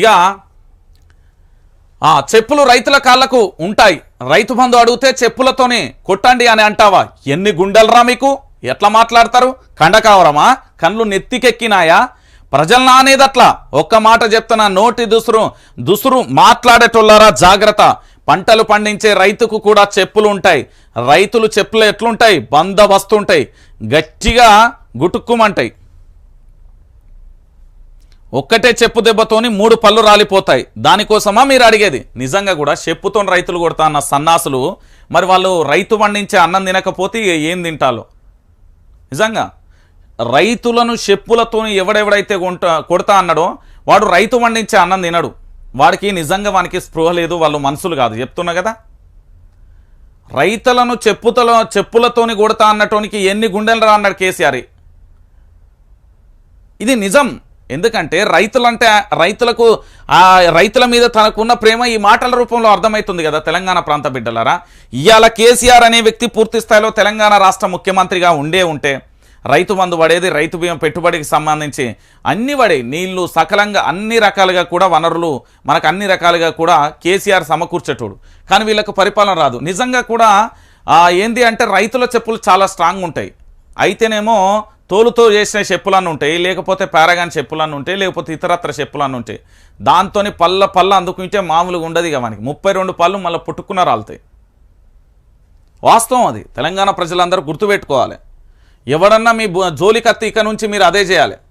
ఇక చెప్పులు రైతుల కాళ్లకు ఉంటాయి, రైతు బంధు అడిగితే చెప్పులతోనే కొట్టండి అని అంటావా? ఎన్ని గుండెలరా మీకు? ఎట్లా మాట్లాడతారు? కండకావరమా? కళ్ళు నెత్తికెక్కినాయా? ప్రజలను అనేది అట్లా ఒక్క మాట చెప్తున్నా, నోటి దుసురు మాట్లాడేటోళ్ళారా జాగ్రత్త. పంటలు పండించే రైతుకు కూడా చెప్పులు ఉంటాయి. రైతులు చెప్పులు ఎట్లుంటాయి? బందోబస్తు ఉంటాయి, గట్టిగా గుటుక్కుమంటాయి. ఒక్కటే చెప్పు దెబ్బతోని 3 పళ్ళు రాలిపోతాయి. దానికోసమా మీరు అడిగేది? నిజంగా కూడా చెప్పుతో రైతులు కొడతా అన్న సన్నాసులు మరి వాళ్ళు రైతు పండించే అన్నం తినకపోతే ఏం తింటాలో? నిజంగా రైతులను చెప్పులతో ఎవడెవడైతే కొడతా అన్నాడో వాడు రైతు పండించే అన్నం తినడు. వాడికి నిజంగా వానికి స్పృహ లేదు, వాళ్ళు మనుషులు కాదు. చెప్తున్నా కదా, రైతులను చెప్పులతోని కొడతా అన్నటోనికి ఎన్ని గుండెలు రా అన్నాడు కేసీఆర్. ఇది నిజం. ఎందుకంటే రైతులకు రైతుల మీద తనకున్న ప్రేమ ఈ మాటల రూపంలో అర్థమవుతుంది కదా తెలంగాణ ప్రాంత బిడ్డలారా. ఇవాళ కేసీఆర్ అనే వ్యక్తి పూర్తి స్థాయిలో తెలంగాణ రాష్ట్ర ముఖ్యమంత్రిగా ఉంటే రైతు బంధు పడేది, రైతు బియ్యం పెట్టుబడికి సంబంధించి అన్ని పడే నీళ్లు సకలంగా అన్ని రకాలుగా కూడా వనరులు మనకు అన్ని రకాలుగా కూడా కేసీఆర్ సమకూర్చేటోడు. కానీ వీళ్ళకు పరిపాలన రాదు. నిజంగా కూడా ఏంది అంటే రైతుల చెప్పులు చాలా స్ట్రాంగ్ ఉంటాయి. అయితేనేమో తోలుతో చేసిన చెప్పులన్నీ ఉంటాయి, లేకపోతే పారాగాన్ చెప్పులన్నీ ఉంటాయి, లేకపోతే ఇతరత్ర చెప్పులన్నీ ఉంటాయి. దాంతో పళ్ళ అందుకుంటే మామూలుగా ఉండదు. ఇక మనకి 32 పళ్ళు మళ్ళీ పుట్టుకున్న రాలుతాయి. వాస్తవం అది. తెలంగాణ ప్రజలందరూ గుర్తుపెట్టుకోవాలి. ఎవడన్నా మీ జోలికత్తి ఇక నుంచి మీరు అదే చేయాలి.